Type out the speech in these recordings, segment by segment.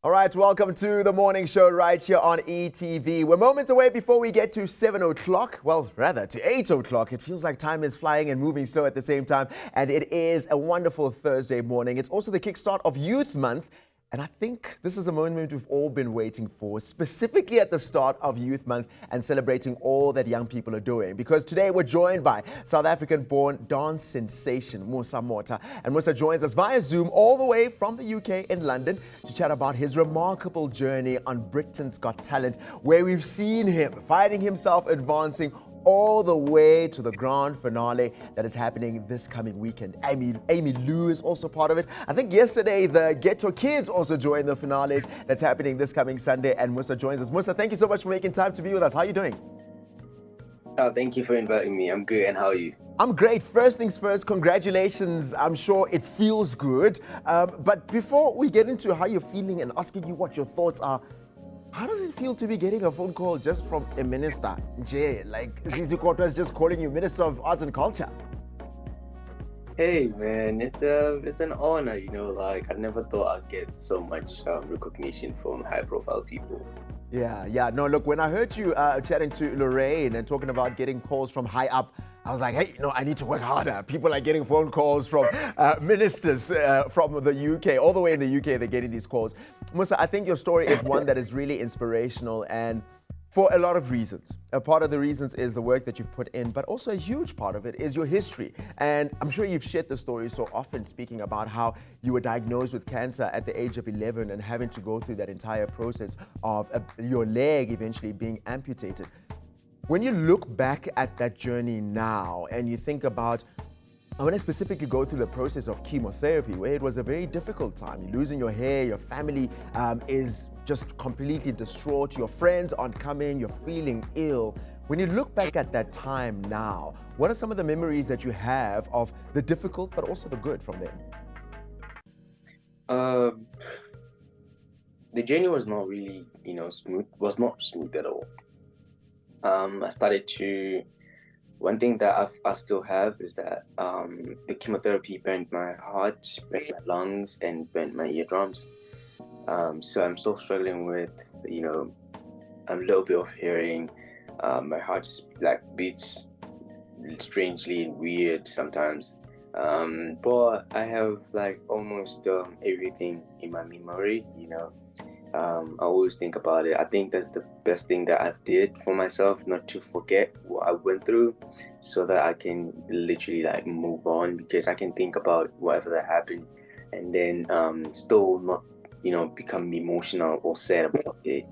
All right, welcome to the morning show right here on ETV. We're moments away before we get to 7 o'clock. Well, rather to 8 o'clock. It feels like time is flying and moving slow at the same time. And it is a wonderful Thursday morning. It's also the kickstart of Youth Month. And I think this is a moment we've all been waiting for, specifically at the start of Youth Month and celebrating all that young people are doing. Because today we're joined by South African-born dance sensation Musa Motha. And Musa joins us via Zoom all the way from the UK in London to chat about his remarkable journey on Britain's Got Talent, where we've seen him finding himself advancing all the way to the grand finale that is happening this coming weekend. Amy Lou is also part of it. I think yesterday the Ghetto Kids also joined the finales that's happening this coming Sunday, and Musa joins us. Musa, thank you so much for making time to be with us. How are you doing? Oh, thank you for inviting me. I'm good, and how are you? I'm great. First things first, congratulations. I'm sure it feels good. But before we get into how you're feeling and asking you what your thoughts are, how does it feel to be getting a phone call just from a minister? Jay, like Zizi Kotwa is just calling you Minister of Arts and Culture. Hey, man, it's an honor, like I never thought I'd get so much recognition from high-profile people. Yeah. No, look, when I heard you chatting to Lorraine and talking about getting calls from high up, I was like, hey, I need to work harder. People are getting phone calls from ministers from the UK. All the way in the UK, they're getting these calls. Musa, I think your story is one that is really inspirational and for a lot of reasons. A part of the reasons is the work that you've put in, but also a huge part of it is your history. And I'm sure you've shared the story so often, speaking about how you were diagnosed with cancer at the age of 11 and having to go through that entire process of your leg eventually being amputated. When you look back at that journey now and you think about, I want to specifically go through the process of chemotherapy, where it was a very difficult time. You're losing your hair, your family is just completely distraught, your friends aren't coming, you're feeling ill. When you look back at that time now, what are some of the memories that you have of the difficult but also the good from there? The journey was not really, smooth. Was not smooth at all. I started to. One thing that I still have is that the chemotherapy burnt my heart, burnt my lungs, and burnt my eardrums. So I'm still struggling with, a little bit of hearing. My heart just beats strangely and weird sometimes. But I have almost everything in my memory, I always think about it. I think that's the best thing that I've did for myself, not to forget what I went through, so that I can literally move on, because I can think about whatever that happened and then still not, become emotional or sad about it.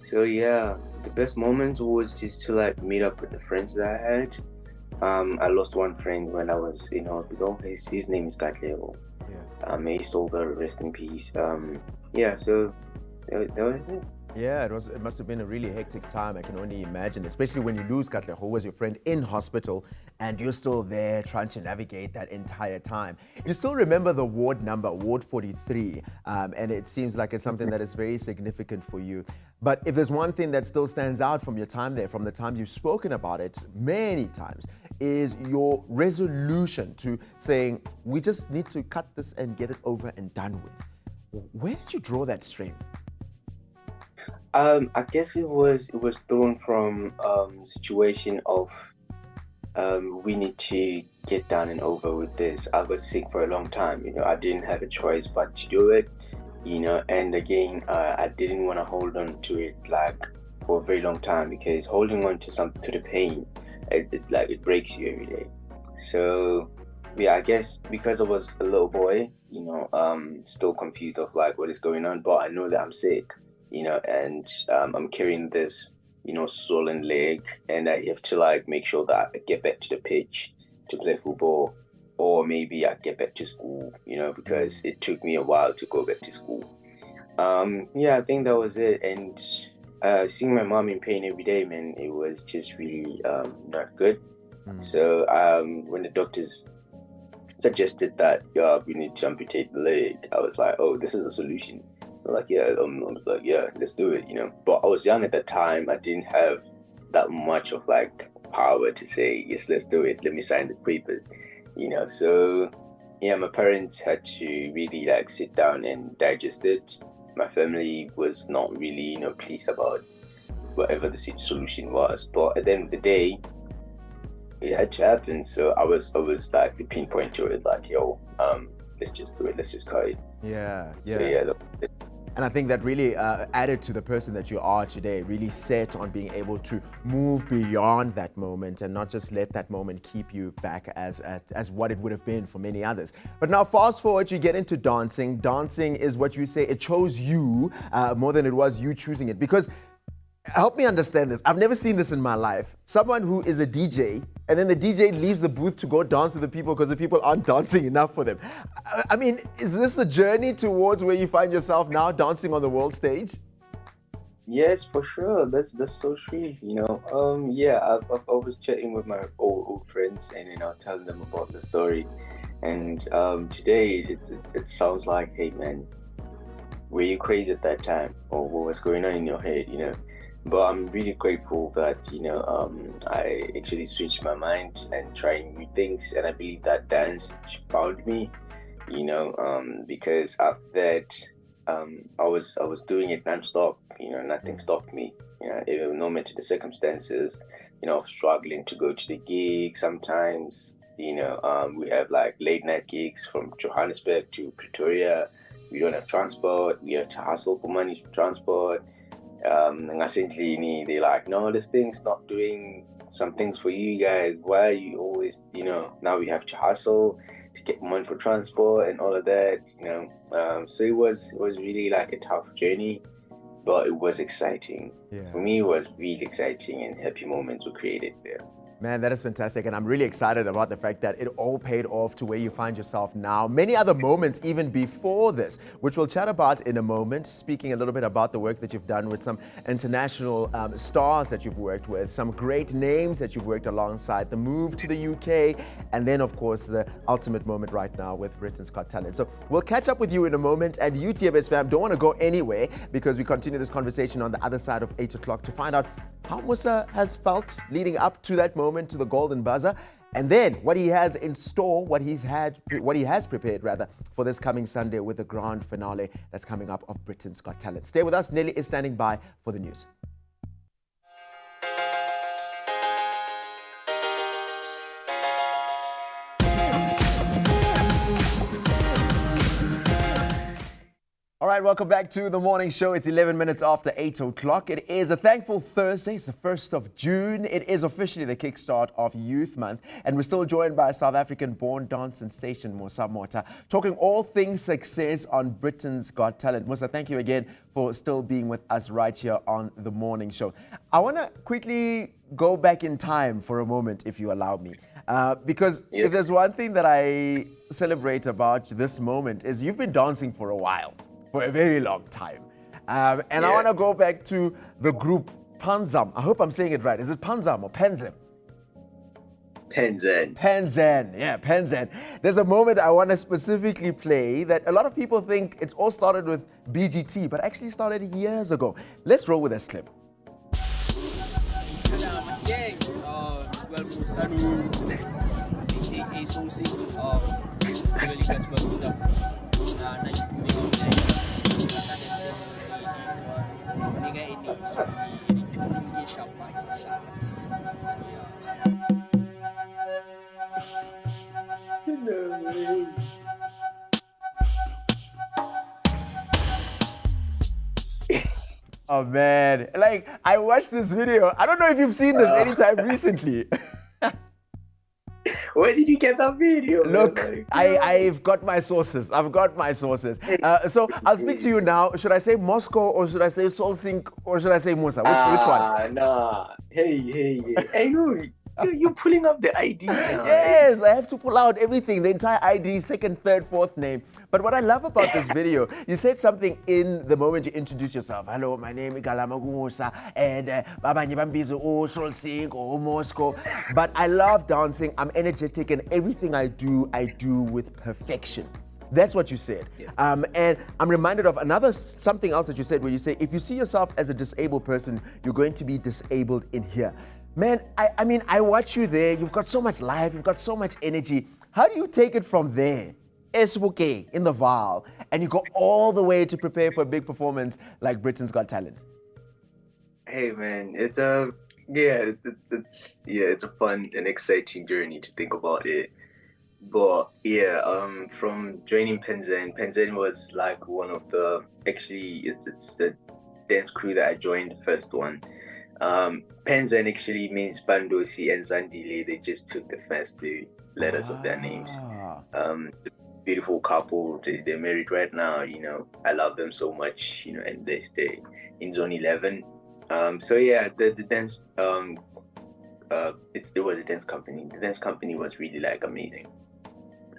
So yeah, the best moment was just to meet up with the friends that I had. I lost one friend when I was in hospital. His name is Katlego. Yeah. May his soul rest in peace. Yeah, so that was it. Yeah, it must have been a really hectic time. I can only imagine, especially when you lose Katle, who was your friend in hospital, and you're still there trying to navigate that entire time. You still remember the ward number, Ward 43, and it seems like it's something that is very significant for you. But if there's one thing that still stands out from your time there, from the times you've spoken about it many times, is your resolution to saying, we just need to cut this and get it over and done with. Where did you draw that strength? I guess it was thrown from situation of we need to get done and over with this. I was sick for a long time, I didn't have a choice but to do it, and again, I didn't want to hold on to it for a very long time, because holding on to the pain, it breaks you every day. So yeah, I guess because I was a little boy, still confused of what is going on, but I know that I'm sick, and I'm carrying this, swollen leg, and I have to make sure that I get back to the pitch to play football, or maybe I get back to school, because it took me a while to go back to school. Yeah, I think that was it. And seeing my mom in pain every day, man, it was just really not good. So when the doctors suggested that we need to amputate the leg, I was like, oh, this is a solution. I'm like, yeah, yeah, let's do it, But I was young at that time. I didn't have that much of power to say, yes, let's do it. Let me sign the papers, So yeah, my parents had to really sit down and digest it. my family was not really, pleased about whatever the solution was. But at the end of the day, it had to happen. So I was like the pinpoint to it, like, yo, let's just do it. Let's just cut it. Yeah. So yeah. And I think that really added to the person that you are today, really set on being able to move beyond that moment and not just let that moment keep you back as what it would have been for many others. But now fast forward, you get into dancing. Dancing is what you say, it chose you more than it was you choosing it. Because help me understand this. I've never seen this in my life. Someone who is a DJ, and then the DJ leaves the booth to go dance with the people because the people aren't dancing enough for them. I mean, is this the journey towards where you find yourself now, dancing on the world stage? Yes, for sure. That's so true. Yeah, I was chatting with my old friends, and then I was telling them about the story. And today it sounds like, hey man, were you crazy at that time, or what was going on in your head? But I'm really grateful that, I actually switched my mind and trying new things. And I believe that dance found me, because after that, I was doing it nonstop, nothing stopped me, even no matter the circumstances, of struggling to go to the gig sometimes, we have like late night gigs from Johannesburg to Pretoria. We don't have transport. We have to hustle for money for transport. And essentially they're like, no, this thing's not doing some things for you guys. Why are you always, now we have to hustle to get money for transport and all of that, so it was really like a tough journey, but it was exciting. Yeah. For me, it was really exciting, and happy moments were created there. Man, that is fantastic. And I'm really excited about the fact that it all paid off to where you find yourself now. Many other moments even before this, which we'll chat about in a moment, speaking a little bit about the work that you've done with some international stars that you've worked with, some great names that you've worked alongside, the move to the UK, and then, of course, the ultimate moment right now with Britain's Got Talent. So we'll catch up with you in a moment. And you, TFS fam, don't want to go anywhere, because we continue this conversation on the other side of 8 o'clock to find out how Musa has felt leading up to that moment, to the golden buzzer, and then what he has in store, what he has prepared rather, for this coming Sunday with the grand finale that's coming up of Britain's Got Talent. Stay with us. Nelly is standing by for the news. All right, welcome back to the morning show. It's 11 minutes after 8 o'clock. It is a thankful Thursday. It's the 1st of June. It is officially the kickstart of Youth Month. And we're still joined by a South African-born dance sensation, Musa Motha, talking all things success on Britain's Got Talent. Musa, thank you again for still being with us right here on the morning show. I want to quickly go back in time for a moment, if you allow me. Because if there's one thing that I celebrate about this moment is you've been dancing for a while. For a very long time. I want to go back to the group Panzam. I hope I'm saying it right. Is it Panzam or Penzem? Penzem. Penzem. Yeah, Penzem. There's a moment I want to specifically play that a lot of people think it's all started with BGT, but actually started years ago. Let's roll with this clip. Oh man, like I watched this video. I don't know if you've seen this anytime recently. Where did you get that video? Look, I've got my sources. So I'll speak to you now. Should I say Moscow or should I say Soul Sync or should I say Musa? Which one? Nah. Hey, you're pulling up the ID now. Yes, I have to pull out everything, the entire ID, second, third, fourth name. But what I love about this video, you said something in the moment you introduced yourself. Hello, my name is Musa, and Babanye Bambizo, Soul Sync, Moscow. But I love dancing. I'm energetic, and everything I do with perfection. That's what you said. Yeah. And I'm reminded of something else that you said, where you say, if you see yourself as a disabled person, you're going to be disabled in here. Man, I mean, I watch you there. You've got so much life. You've got so much energy. How do you take it from there Esbuke in the Val, and you go all the way to prepare for a big performance like Britain's Got Talent? Hey man, it's a yeah, it's a fun and exciting journey to think about it. But yeah, from joining Penzen was like one of the actually it's the dance crew that I joined, the first one. Penzen actually means Bandosi and Zandile. They just took the first two letters of their names. Beautiful couple. They're married right now. I love them so much. And they stay in Zone 11. So yeah, the dance. It was a dance company. The dance company was really like amazing,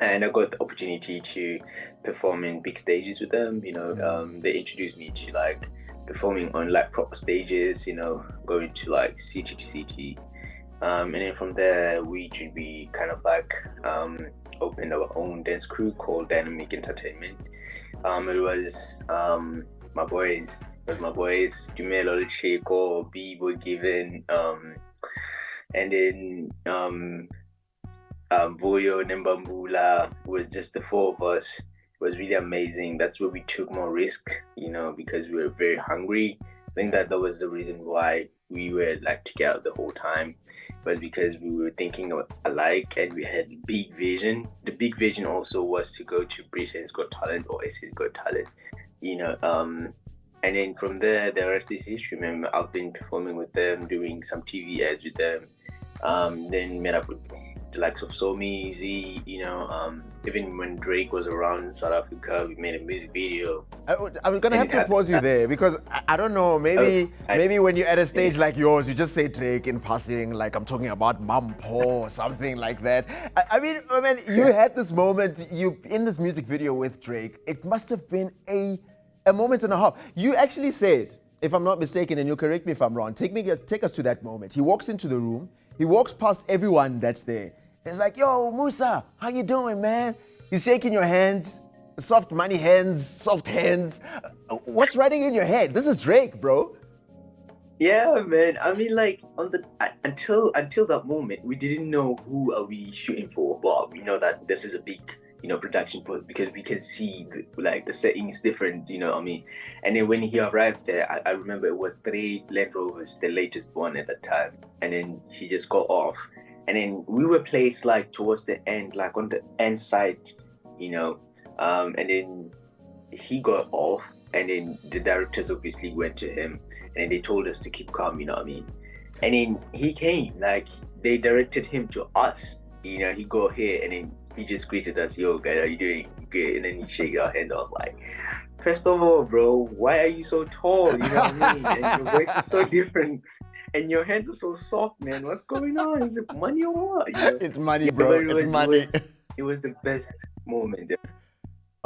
and I got the opportunity to perform in big stages with them. They introduced me to like performing on like proper stages. Going to like city to city, and then from there we should be kind of like opened our own dance crew called Dynamic Entertainment. It was my boys. It was my boys, Dumelo Cheko, Bibo Given, and then Boyo, Nembambula. Was just the four of us. It was really amazing. That's where we took more risk, because we were very hungry. I think that was the reason why we were like together the whole time. It was because we were thinking alike and we had big vision. The big vision also was to go to Britain's Got Talent or SA's Got Talent, and then from there, the rest is history. Remember, I've been performing with them, doing some TV ads with them. Then met up with the likes of Somi, Z, even when Drake was around in South Africa, we made a music video. I'm gonna have to pause you there because I don't know, maybe when you're at a stage like yours, you just say Drake in passing, like I'm talking about Mampo or something like that. I mean, you had this moment, you in this music video with Drake, it must have been a moment and a half. You actually said, if I'm not mistaken, and you'll correct me if I'm wrong, take us to that moment. He walks into the room, he walks past everyone that's there. He's like, yo, Musa, how you doing, man? He's shaking your hand, soft money hands, soft hands. What's running in your head? This is Drake, bro. Yeah, man. I mean, like until that moment, we didn't know who are we shooting for, but we know that this is a big production post because we can see the setting is different, And then when he arrived there, I remember it was 3 Land Rovers, the latest one at the time. And then he just got off. And then we were placed like towards the end, like on the end side, and then he got off. And then the directors obviously went to him and they told us to keep calm, And then he came, like they directed him to us, he got here and then he just greeted us, yo guys, how you doing? Good. And then he shake our hand off like, first of all, bro, why are you so tall? You know what I mean? And your voice is so different. And your hands are so soft, man. What's going on? Is it money or what? It's money, bro. It's money. It was the best moment.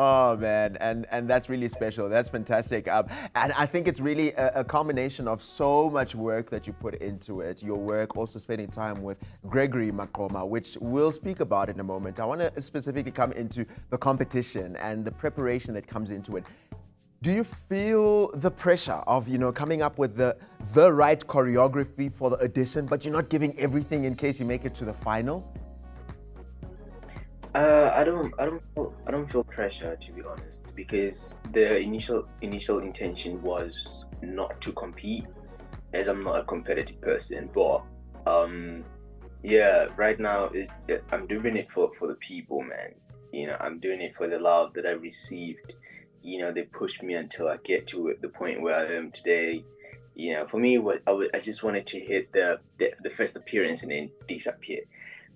Oh man, and that's really special. That's fantastic. And I think it's really a combination of so much work that you put into it. Your work, also spending time with Gregory Makoma, which we'll speak about in a moment. I want to specifically come into the competition and the preparation that comes into it. Do you feel the pressure of coming up with the right choreography for the audition, but you're not giving everything in case you make it to the final? I don't feel pressure, to be honest, because the initial intention was not to compete, as I'm not a competitive person. But right now I'm doing it for the people, man. I'm doing it for the love that I received. They pushed me until I get to the point where I am today. For me, I just wanted to hit the first appearance and then disappear.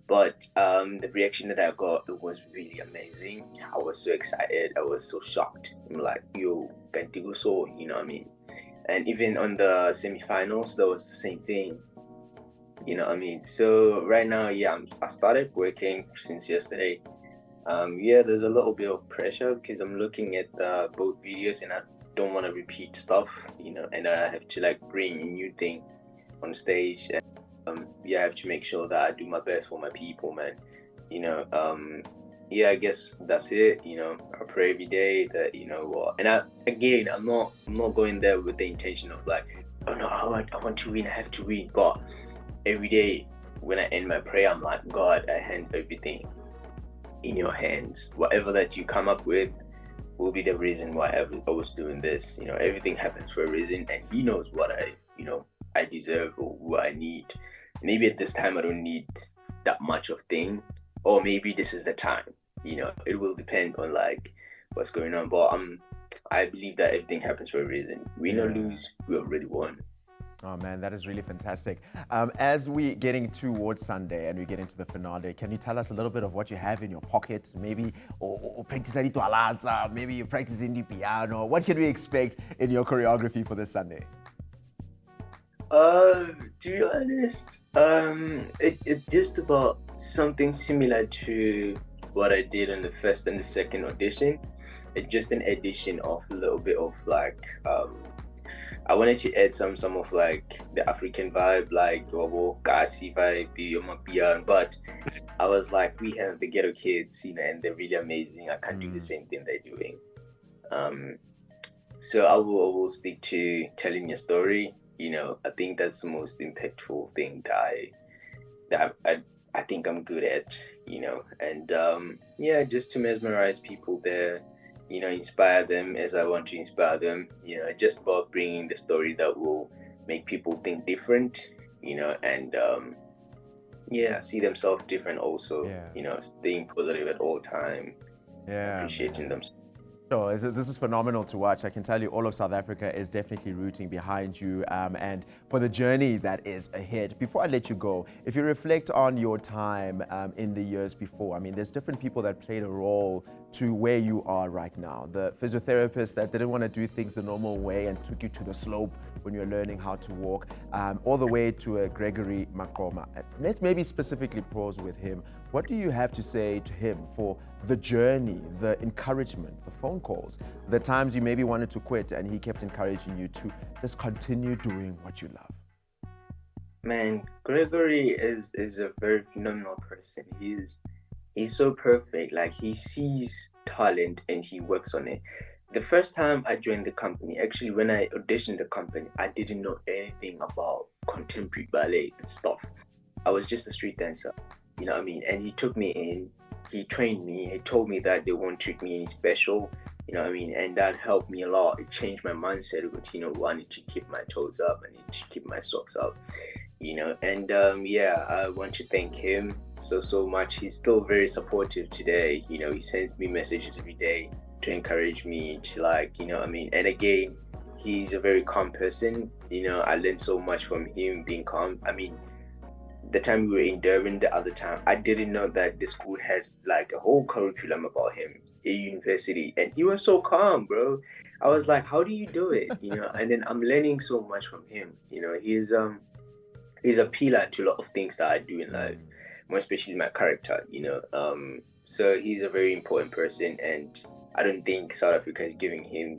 But the reaction that I got, it was really amazing. I was so excited. I was so shocked. I'm like, yo, Kantigo so, you know what I mean? And even on the semifinals, that was the same thing. You know what I mean? So right now, I started working since yesterday. There's a little bit of pressure because I'm looking at both videos and I don't want to repeat stuff, and I have to like bring a new thing on stage. And, I have to make sure that I do my best for my people, man. I guess that's it. I pray every day that and I'm not going there with the intention of like, oh no, I want to win, I have to win. But every day when I end my prayer, I'm like, God, I hand everything in your hands. Whatever that you come up with will be the reason why I was doing this. Everything happens for a reason, and he knows what I deserve or what I need. Maybe at this time I don't need that much of thing, or maybe this is the time. It will depend on like what's going on. But I believe that everything happens for a reason. Win or lose, we already won. Oh man, that is really fantastic. As we're getting towards Sunday and we get into the finale, can you tell us a little bit of what you have in your pocket? Maybe or practice a little, maybe you're practicing the piano. What can we expect in your choreography for this Sunday? To be honest, it's just about something similar to what I did in the first and the second audition. It's just an addition of a little bit of like I wanted to add some of like the African vibe, like Kasi vibe, but I was like, we have the ghetto kids, and they're really amazing. I can't do the same thing they're doing. So I will stick to telling your story. I think that's the most impactful thing that I think I'm good at. And just to mesmerize people there. Inspire them as I want to inspire them. Just about bringing the story that will make people think different, and see themselves different also. Staying positive at all time. Appreciating themselves. So this is phenomenal to watch. I can tell you all of South Africa is definitely rooting behind you and for the journey that is ahead. Before I let you go, if you reflect on your time in the years before, there's different people that played a role to where you are right now. The physiotherapist that didn't want to do things the normal way and took you to the slope when you're learning how to walk, all the way to Gregory Makoma. Let's maybe specifically pause with him. What do you have to say to him for the journey, the encouragement, the phone calls, the times you maybe wanted to quit and he kept encouraging you to just continue doing what you love? Man, Gregory is a very phenomenal person. He's so perfect. Like, he sees talent and he works on it. The first time I joined the company, actually when I auditioned the company, I didn't know anything about contemporary ballet and stuff. I was just a street dancer, and he took me in, he trained me, he told me that they won't treat me any special, and that helped me a lot. It changed my mindset with, I need to keep my toes up, I need to keep my socks up, and I want to thank him so much. He's still very supportive today. He sends me messages every day to encourage me to and again, he's a very calm person. I learned so much from him being calm. The time we were in Durban the other time, I didn't know that the school had like a whole curriculum about him at university, and he was so calm, bro. I was like, how do you do it? And then I'm learning so much from him. He's a pillar to a lot of things that I do in life, more especially my character. So he's a very important person, and I don't think South Africa is giving him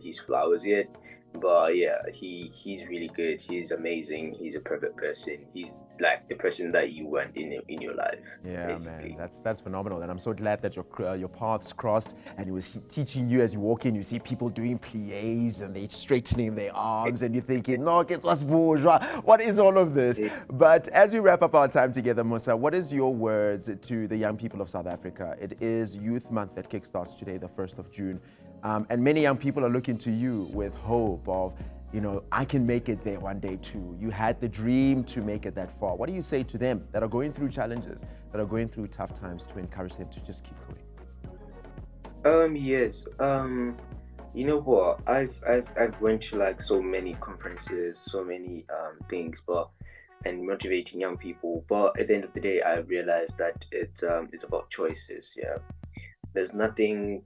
his flowers yet. But yeah, he's really good. He's amazing. He's a perfect person. He's like the person that you want in your life. Yeah, basically. man, that's phenomenal. And I'm so glad that your paths crossed and he was teaching you as you walk in. You see people doing pliés and they're straightening their arms and you're thinking, no, que was bourgeois. What is all of this? But as we wrap up our time together, Musa, what is your words to the young people of South Africa? It is Youth Month that kickstarts today, the 1st of June. And many young people are looking to you with hope of, I can make it there one day too. You had the dream to make it that far. What do you say to them that are going through challenges, that are going through tough times, to encourage them to just keep going? Yes. You know what? I've went to like so many conferences, so many things, and motivating young people. But at the end of the day, I realized that it's about choices. Yeah. There's nothing.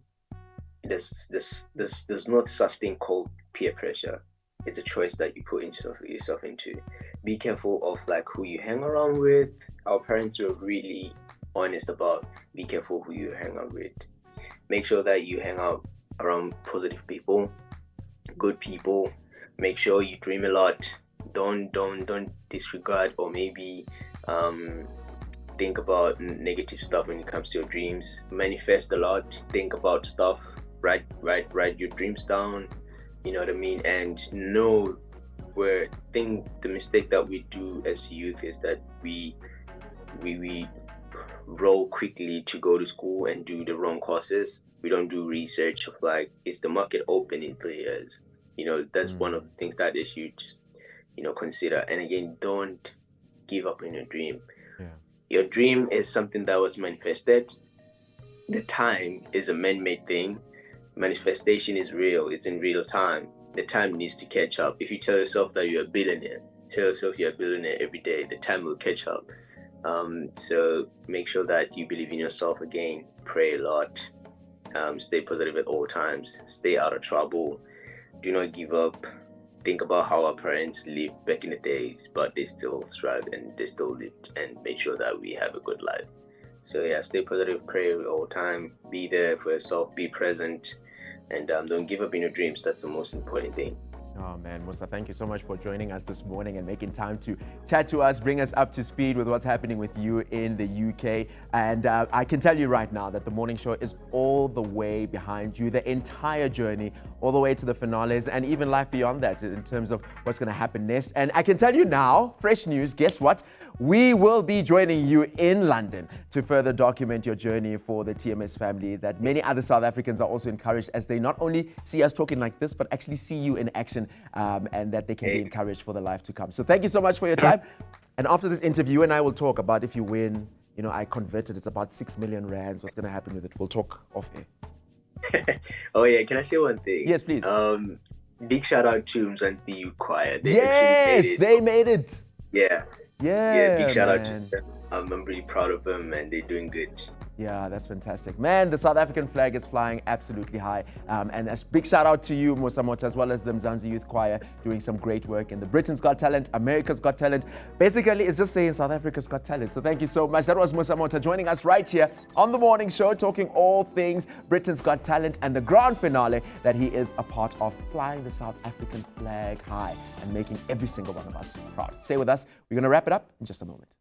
There's not such thing called peer pressure. It's a choice that you put yourself into. Be careful of like who you hang around with. Our parents were really honest about be careful who you hang out with. Make sure that you hang out around positive people, good people. Make sure you dream a lot. Don't disregard or maybe think about negative stuff when it comes to your dreams. Manifest a lot. Think about stuff. Write your dreams down. You know what I mean? And know the mistake that we do as youth is that we roll quickly to go to school and do the wrong courses. We don't do research of like, is the market open in 3 years? That's one of the things that they should just, consider. And again, don't give up on your dream. Yeah. Your dream is something that was manifested. The time is a man-made thing. Manifestation is real. It's in real time. The time needs to catch up. If you tell yourself that you're a billionaire, tell yourself you're a billionaire every day. The time will catch up. So make sure that you believe in yourself again. Pray a lot. Stay positive at all times. Stay out of trouble. Do not give up. Think about how our parents lived back in the days, but they still strived and they still lived and made sure that we have a good life. So yeah, stay positive, pray all the time, be there for yourself, be present, and don't give up in your dreams. That's the most important thing. Oh man, Musa, thank you so much for joining us this morning and making time to chat to us, bring us up to speed with what's happening with you in the UK. And I can tell you right now that the morning show is all the way behind you, the entire journey, all the way to the finales and even life beyond that in terms of what's going to happen next. And I can tell you now, fresh news, guess what? We will be joining you in London to further document your journey for the TMS family that many other South Africans are also encouraged as they not only see us talking like this, but actually see you in action and that they can be encouraged for the life to come. So thank you so much for your time. And after this interview, you and I will talk about if you win, I converted, it's about 6 million rands. What's going to happen with it? We'll talk off air. Oh yeah, can I say one thing? Yes, please. Big shout out to Musa Motha Choir. They made it. Yeah, big shout out to them. I'm really proud of them and they're doing good. Yeah, that's fantastic. Man, the South African flag is flying absolutely high. And a big shout out to you, Musa Motha, as well as the Mzansi Youth Choir, doing some great work in the Britain's Got Talent, America's Got Talent. Basically, it's just saying South Africa's Got Talent. So thank you so much. That was Musa Motha joining us right here on the morning show, talking all things Britain's Got Talent and the grand finale that he is a part of, flying the South African flag high and making every single one of us proud. Stay with us. We're going to wrap it up in just a moment.